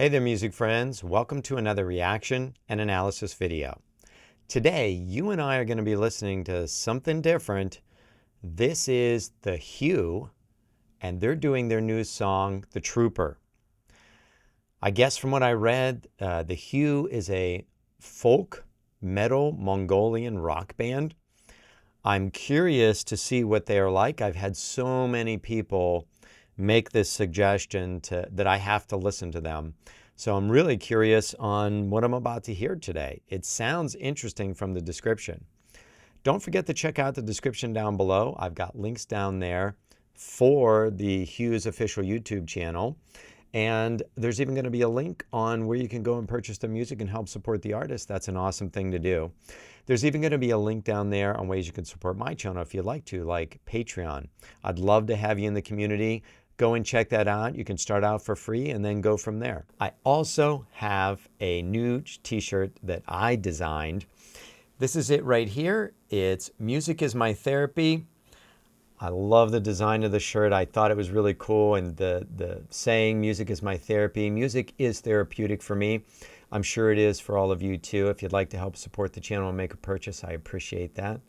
Hey there, music friends. Welcome to another reaction and analysis video. Today, you and I are going to be listening to something different. This is The Hue, and they're doing their new song, The Trooper. I guess from what I read, The Hue is a folk metal Mongolian rock band. I'm curious to see what they are like. I've had so many people make this suggestion that I have to listen to them. So I'm really curious on what I'm about to hear today. It sounds interesting from the description. Don't forget to check out the description down below. I've got links down there for the Hue's official YouTube channel. And there's even going to be a link on where you can go and purchase the music and help support the artist. That's an awesome thing to do. There's even going to be a link down there on ways you can support my channel if you'd like to, like Patreon. I'd love to have you in the community. Go and check that out. You can start out for free and then go from there. I also have a new t-shirt that I designed. This is it right here. It's Music is My Therapy. I love the design of the shirt. I thought it was really cool. And the saying, music is my therapy. Music is therapeutic for me. I'm sure it is for all of you too. If you'd like to help support the channel and make a purchase, I appreciate that.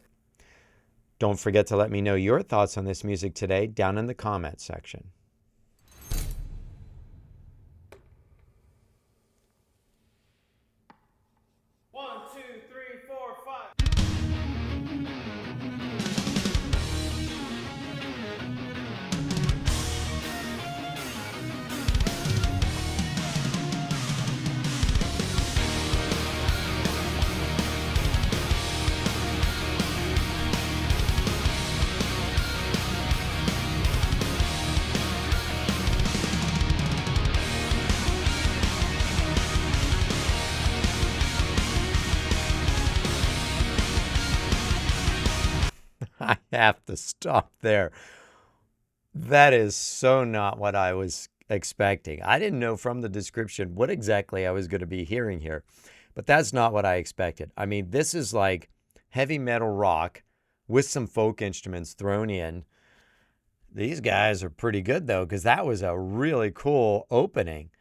Don't forget to let me know your thoughts on this music today down in the comments section. I have to stop there. That is so not what I was expecting. I didn't know from the description what exactly I was going to be hearing here, but that's not what I expected. I mean, this is like heavy metal rock with some folk instruments thrown in. These guys are pretty good though, because that was a really cool opening.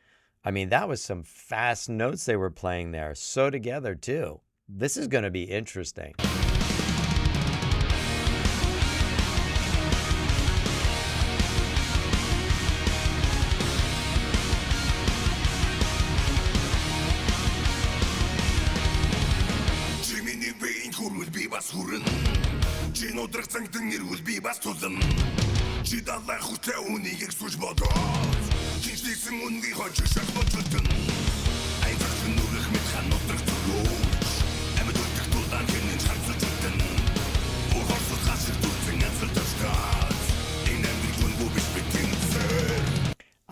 I mean, that was some fast notes they were playing there. So together too. This is going to be interesting. Dreessen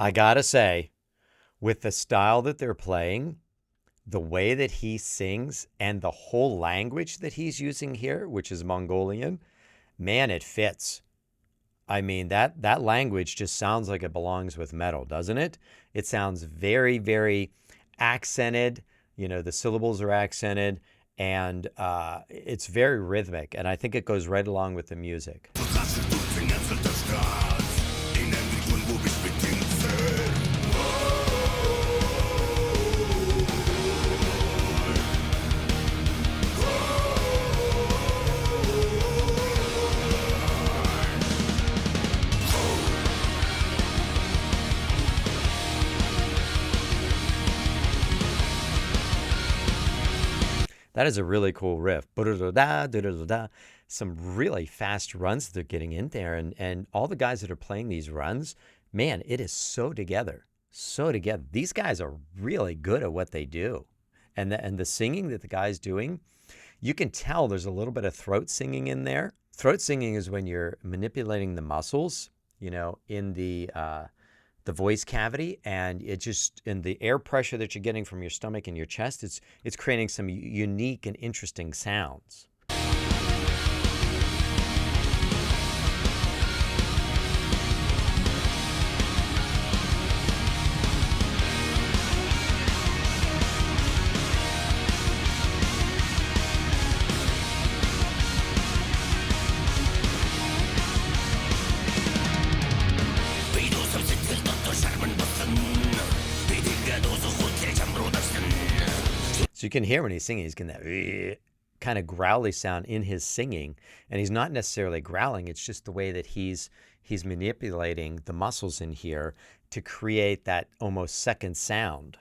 I gotta say, with the style that they're playing, the way that he sings and the whole language that he's using here, which is Mongolian, man, it fits. I mean, that language just sounds like it belongs with metal, doesn't it? It sounds very, very accented. You know, the syllables are accented, and it's very rhythmic, and I think it goes right along with the music. That is a really cool riff. Some really fast runs that they're getting in there. And all the guys that are playing these runs, man, it is so together. So together. These guys are really good at what they do. And the singing that the guy's doing, you can tell there's a little bit of throat singing in there. Throat singing is when you're manipulating the muscles, you know, in the voice cavity, and it just, in the air pressure that you're getting from your stomach and your chest, it's creating some unique and interesting sounds. So you can hear when he's singing, he's getting that kind of growly sound in his singing, and he's not necessarily growling. It's just the way that he's manipulating the muscles in here to create that almost second sound.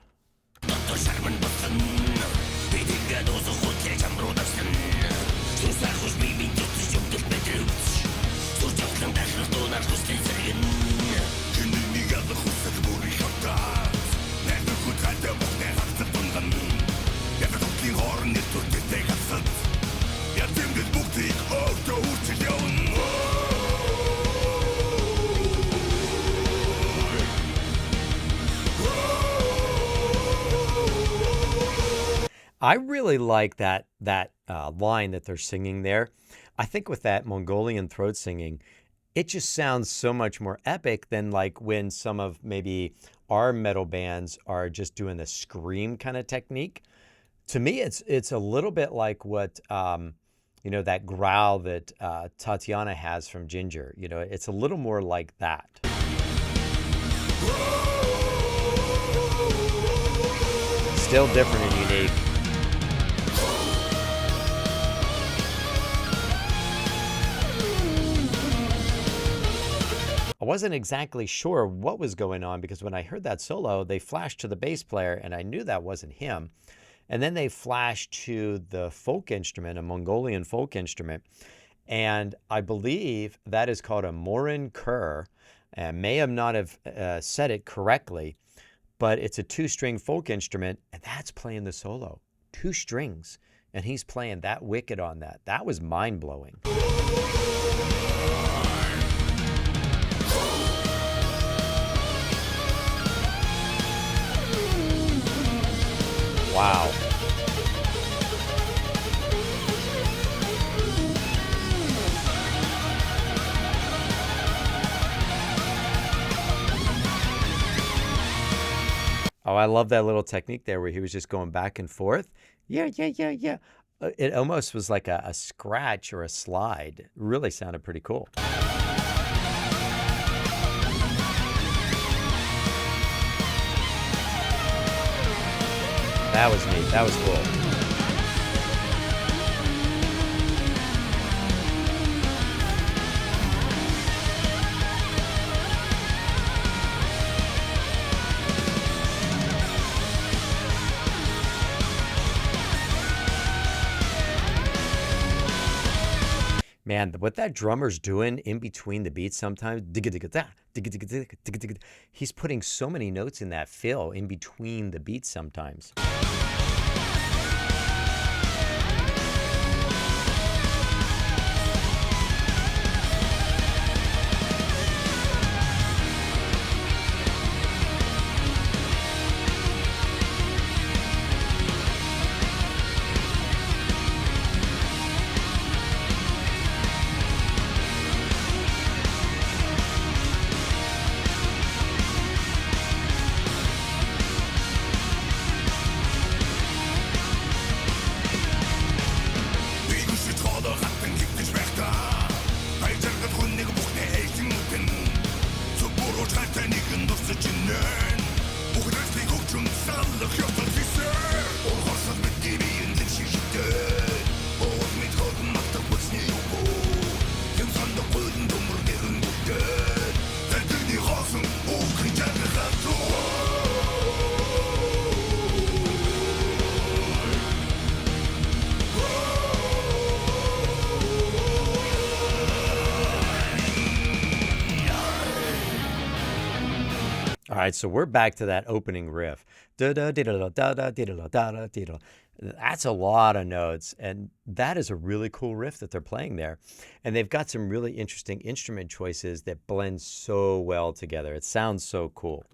I really like that line that they're singing there. I think with that Mongolian throat singing, it just sounds so much more epic than like when some of maybe our metal bands are just doing the scream kind of technique. To me, it's a little bit like what that growl that Tatiana has from Ginger. It's a little more like that. Still different and unique. I wasn't exactly sure what was going on because when I heard that solo, they flashed to the bass player and I knew that wasn't him. And then they flashed to the folk instrument, a Mongolian folk instrument. And I believe that is called a morin kur. And may have not have said it correctly, but it's a 2-string folk instrument, and that's playing the solo. 2 strings, and he's playing that wicked on that. That was mind-blowing. Wow. Oh, I love that little technique there where he was just going back and forth. Yeah. It almost was like a scratch or a slide. It really sounded pretty cool. That was neat. That was cool. Man, what that drummer's doing in between the beats sometimes, he's putting so many notes in that fill in between the beats sometimes. All right, so we're back to that opening riff. That's a lot of notes, and that is a really cool riff that they're playing there. And they've got some really interesting instrument choices that blend so well together. It sounds so cool.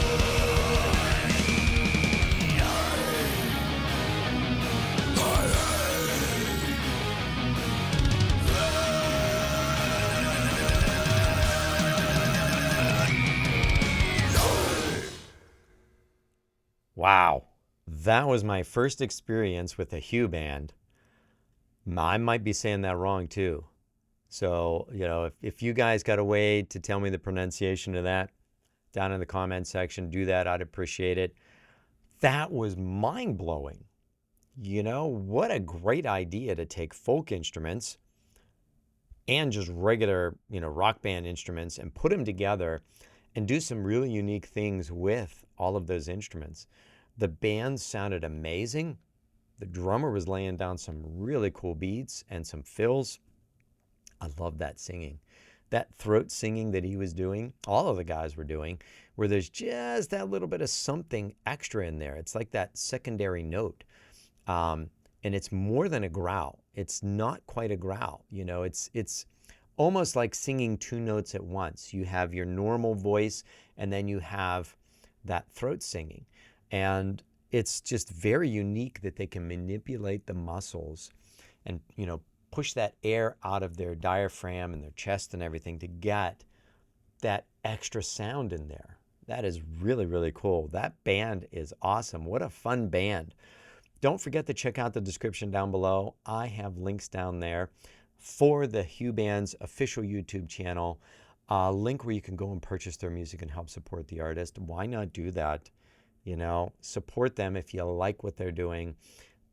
Wow, that was my first experience with a Hue band. I might be saying that wrong too. So, if you guys got a way to tell me the pronunciation of that down in the comment section, do that. I'd appreciate it. That was mind-blowing. what a great idea to take folk instruments and just regular, rock band instruments and put them together and do some really unique things with all of those instruments. The band sounded amazing. The drummer was laying down some really cool beats and some fills. I love that singing. That throat singing that he was doing, all of the guys were doing, where there's just that little bit of something extra in there. It's like that secondary note. And it's more than a growl. It's not quite a growl. It's almost like singing two notes at once. You have your normal voice, and then you have that throat singing. And it's just very unique that they can manipulate the muscles and, push that air out of their diaphragm and their chest and everything to get that extra sound in there. That is really, really cool. That band is awesome. What a fun band. Don't forget to check out the description down below. I have links down there for the Hugh Band's official YouTube channel, a link where you can go and purchase their music and help support the artist. Why not do that? Support them if you like what they're doing.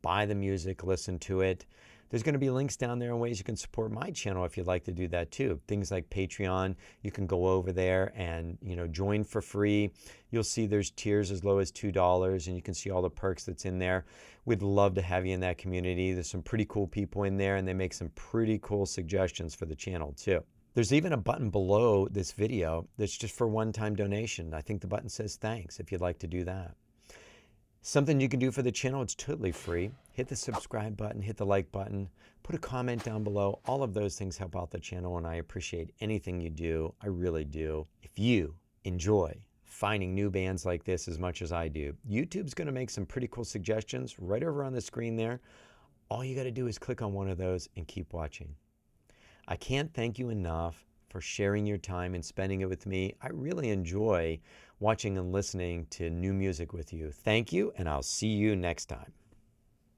Buy the music, listen to it. There's going to be links down there and ways you can support my channel if you'd like to do that too. Things like Patreon, you can go over there and join for free. You'll see there's tiers as low as $2, and you can see all the perks that's in there. We'd love to have you in that community. There's some pretty cool people in there, and they make some pretty cool suggestions for the channel too. There's even a button below this video that's just for one-time donation. I think the button says thanks if you'd like to do that. Something you can do for the channel, it's totally free. Hit the subscribe button, hit the like button, put a comment down below. All of those things help out the channel, and I appreciate anything you do. I really do. If you enjoy finding new bands like this as much as I do, YouTube's going to make some pretty cool suggestions right over on the screen there. All you got to do is click on one of those and keep watching. I can't thank you enough for sharing your time and spending it with me. I really enjoy watching and listening to new music with you. Thank you, and I'll see you next time.